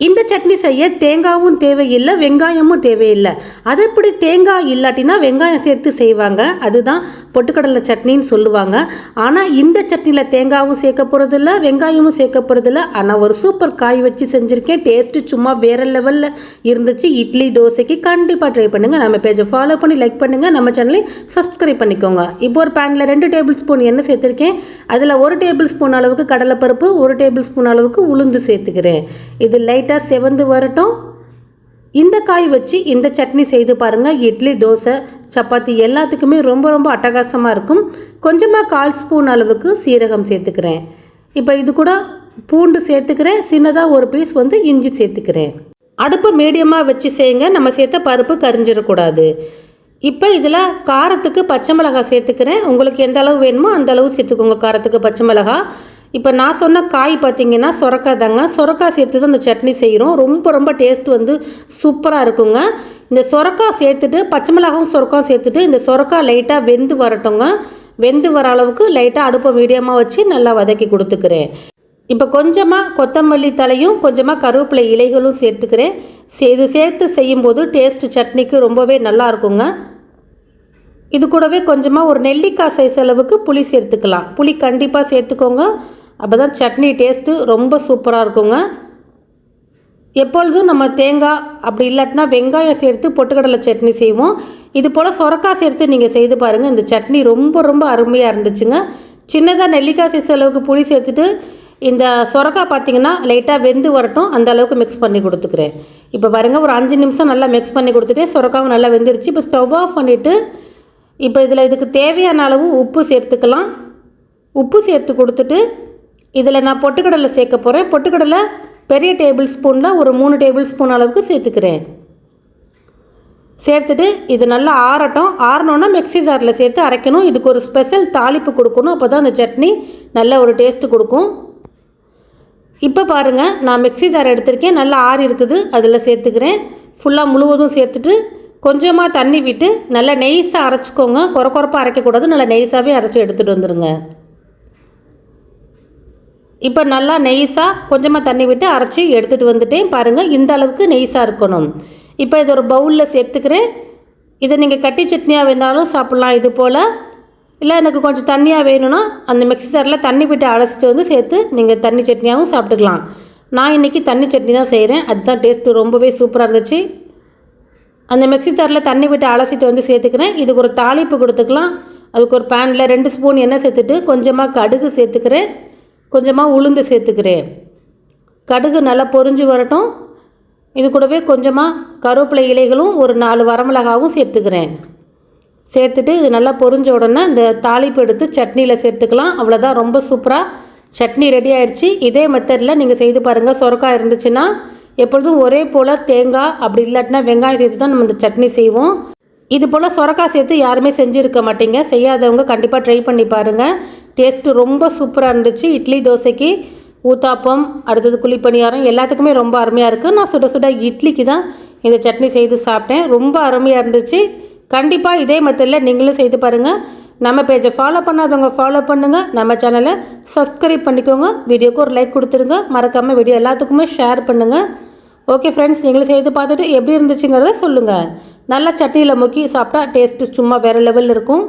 இந்த சட்னி செய்ய தேங்காயும் தேவையில்லை, வெங்காயமும் தேவையில்லை. அது எப்படி தேங்காய் இல்லாட்டினா வெங்காயம் சேர்த்து செய்வாங்க, அதுதான் பொட்டுக்கடலை சட்னின்னு சொல்லுவாங்க. ஆனால் இந்த சட்னியில் தேங்காயும் சேர்க்க போகிறதில்ல, வெங்காயமும் சேர்க்க போகிறதில்ல. ஆனால் ஒரு சூப்பர் காய் வச்சு செஞ்சுருக்கேன். டேஸ்ட்டு சும்மா வேறு லெவலில் இருந்துச்சு. இட்லி தோசைக்கு கண்டிப்பாக ட்ரை பண்ணுங்கள். நம்ம பேஜை ஃபாலோ பண்ணி லைக் பண்ணுங்கள், நம்ம சேனலை சப்ஸ்கிரைப் பண்ணிக்கோங்க. இப்போ ஒரு பேனில் 2 டேபிள் ஸ்பூன் எண்ணெய் சேர்த்துருக்கேன். அதில் 1 டேபிள் ஸ்பூன் அளவுக்கு கடலைப்பருப்பு, 1 டேபிள் ஸ்பூன் அளவுக்கு உளுந்து சேர்த்துக்கிறேன். இது லைட்டாக செவந்து வரட்டும். இந்த காய் வச்சு இந்த சட்னி செய்து பாருங்கள். இட்லி, தோசை, சப்பாத்தி எல்லாத்துக்குமே ரொம்ப ரொம்ப அட்டகாசமாக இருக்கும். கொஞ்சமாக 1/4 ஸ்பூன் அளவுக்கு சீரகம் சேர்த்துக்கிறேன். இப்போ இது கூட பூண்டு சேர்த்துக்கிறேன். சின்னதாக ஒரு பீஸ் இஞ்சி சேர்த்துக்கிறேன். அடுப்பு மீடியமாக வச்சு செய்யுங்க, நம்ம சேர்த்த பருப்பு கரிஞ்சிடக்கூடாது. இப்போ இதில் காரத்துக்கு பச்சை மிளகாய் சேர்த்துக்கிறேன். உங்களுக்கு எந்த அளவு வேணுமோ அந்த அளவு சேர்த்துக்கோங்க காரத்துக்கு பச்சை மிளகாய். இப்போ நான் சொன்ன காய் பார்த்திங்கன்னா சொரக்காய் தாங்க. சொரக்காய் சேர்த்து தான் இந்த சட்னி செய்கிறோம். ரொம்ப ரொம்ப டேஸ்ட் சூப்பராக இருக்குங்க. இந்த சொரக்காய் சேர்த்துட்டு பச்சை மிளகாயும் சொரக்காயும் சேர்த்துட்டு இந்த சொரக்காய் லைட்டாக வெந்து வரட்டுங்க. வெந்து வர அளவுக்கு லைட்டாக அடுப்பை மீடியமாக வச்சு நல்லா வதக்கி கொடுத்துக்கிறேன். இப்போ கொஞ்சமாக கொத்தமல்லி தலையும் கொஞ்சமாக கருவேப்பிலை இலைகளும் சேர்த்துக்கிறேன். இது சேர்த்து செய்யும்போது டேஸ்ட்டு சட்னிக்கு ரொம்பவே நல்லா இருக்குங்க. இது கூடவே கொஞ்சமாக ஒரு நெல்லிக்காய் சைஸ் அளவுக்கு புளி சேர்த்துக்கலாம். புளி கண்டிப்பாக சேர்த்துக்கோங்க, அப்போ தான் சட்னி டேஸ்ட்டு ரொம்ப சூப்பராக இருக்குங்க. எப்பொழுதும் நம்ம தேங்காய் அப்படி இல்லாட்டினா வெங்காயம் சேர்த்து பொட்டுக்கடலை சட்னி செய்வோம். இது போல் சொரக்காய் சேர்த்து நீங்கள் செய்து பாருங்கள். இந்த சட்னி ரொம்ப ரொம்ப அருமையாக இருந்துச்சுங்க. சின்னதாக நெல்லிக்காய் சைஸ் அளவுக்கு புளி சேர்த்துட்டு இந்த சொரக்காய் பார்த்திங்கன்னா லைட்டாக வெந்து வரட்டும், அந்த அளவுக்கு மிக்ஸ் பண்ணி கொடுத்துக்கிறேன். இப்போ பாருங்கள், ஒரு 5 நிமிஷம் நல்லா மிக்ஸ் பண்ணி கொடுத்துட்டு சொரக்காவும் நல்லா வெந்துருச்சு. இப்போ ஸ்டவ் ஆஃப் பண்ணிவிட்டு இப்போ இதில் இதுக்கு தேவையான அளவு உப்பு சேர்த்துக்கலாம். உப்பு சேர்த்து கொடுத்துட்டு இதில் நான் பொட்டுக்கடலை சேர்க்க போகிறேன். பொட்டுக்கடலை பெரிய டேபிள் ஸ்பூனில் ஒரு 3 டேபிள் ஸ்பூன் அளவுக்கு சேர்த்துக்கிறேன். சேர்த்துட்டு இது நல்லா ஆறட்டும். ஆறணுன்னா மிக்ஸி ஜாரில் சேர்த்து அரைக்கணும். இதுக்கு ஒரு ஸ்பெஷல் தாளிப்பு கொடுக்கணும், அப்போ தான் அந்த சட்னி நல்ல ஒரு டேஸ்ட்டு கொடுக்கும். இப்போ பாருங்கள், நான் மிக்ஸி ஜார் எடுத்திருக்கேன், நல்லா ஆறி இருக்குது, அதில் சேர்த்துக்கிறேன். ஃபுல்லாக முழுவதும் சேர்த்துட்டு கொஞ்சமாக தண்ணி விட்டு நல்லா நெய்ஸாக அரைச்சிக்கோங்க. குறப்பாக அரைக்கக்கூடாது, நல்லா நெய்ஸாகவே அரைச்சி எடுத்துகிட்டு வந்துடுங்க. இப்போ நல்லா நெய்ஸாக கொஞ்சமாக தண்ணி விட்டு அரைச்சி எடுத்துகிட்டு வந்துட்டேன். பாருங்கள், இந்த அளவுக்கு நெய்ஸாக இருக்கணும். இப்போ இது ஒரு பவுலில் சேர்த்துக்கிறேன். இதை நீங்கள் கட்டி சட்னியாக வேணாலும் சாப்பிட்லாம் இது போல். இல்லை எனக்கு கொஞ்சம் தண்ணியாக வேணும்னா அந்த மிக்ஸி ஜாரில் தண்ணி விட்டு அலசிட்டு சேர்த்து நீங்கள் தண்ணி சட்னியாகவும் சாப்பிட்டுக்கலாம். நான் இன்றைக்கி தண்ணி சட்னி தான் செய்கிறேன், அதுதான் டேஸ்ட்டு ரொம்பவே சூப்பராக இருந்துச்சு. அந்த மிக்ஸி ஜாரில் தண்ணி விட்டு அலசிட்டு சேர்த்துக்கிறேன். இதுக்கு ஒரு தாளிப்பு கொடுத்துக்கலாம். அதுக்கு ஒரு பேனில் 2 ஸ்பூன் எண்ணெய் சேர்த்துட்டு கொஞ்சமாக கடுகு சேர்த்துக்கிறேன், கொஞ்சமாக உளுந்து சேர்த்துக்கிறேன். கடுகு நல்லா பொரிஞ்சு வரட்டும். இது கூடவே கொஞ்சமாக கருவேப்பிலை இலைகளும் ஒரு 4 வரமிளகாவும் சேர்த்துக்கிறேன். சேர்த்துட்டு இது நல்லா பொரிஞ்ச உடனே இந்த தாளிப்பு எடுத்து சட்னியில் சேர்த்துக்கலாம். அவ்வளோதான், ரொம்ப சூப்பராக சட்னி ரெடி ஆயிடுச்சு. இதே மெத்தடில் நீங்கள் செய்து பாருங்கள். சொரக்காய் இருந்துச்சுன்னா எப்பொழுதும் ஒரே போல் தேங்காய் அப்படி இல்லாட்டினா வெங்காயம் சேர்த்து தான் நம்ம இந்த சட்னி செய்வோம். இது போல் சொரக்காய் சேர்த்து யாருமே செஞ்சுருக்க மாட்டீங்க. செய்யாதவங்க கண்டிப்பாக ட்ரை பண்ணி பாருங்கள். டேஸ்ட்டு ரொம்ப சூப்பராக இருந்துச்சு. இட்லி, தோசைக்கு, ஊத்தாப்பம், அடுத்தது குழிப்பணியாரம் எல்லாத்துக்குமே ரொம்ப அருமையாக இருக்குது. நான் சுட சுட இட்லிக்கு தான் இந்த சட்னி செய்து சாப்பிட்டேன். ரொம்ப அருமையாக இருந்துச்சு. கண்டிப்பாக இதே மெத்தடில் நீங்களும் செய்து பாருங்கள். நம்ம பேஜை ஃபாலோ பண்ணாதவங்க ஃபாலோ பண்ணுங்கள், நம்ம சேனலை சப்ஸ்கிரைப் பண்ணிக்கோங்க. வீடியோக்கு ஒரு லைக் கொடுத்துருங்க, மறக்காமல் வீடியோ எல்லாத்துக்குமே ஷேர் பண்ணுங்கள். ஓகே ஃப்ரெண்ட்ஸ், நீங்களும் செய்து பார்த்துட்டு எப்படி இருந்துச்சுங்கிறத சொல்லுங்கள். நல்லா சட்னியில் முக்கி சாப்பிட்டா டேஸ்ட்டு சும்மா வேறு லெவலில் இருக்கும்.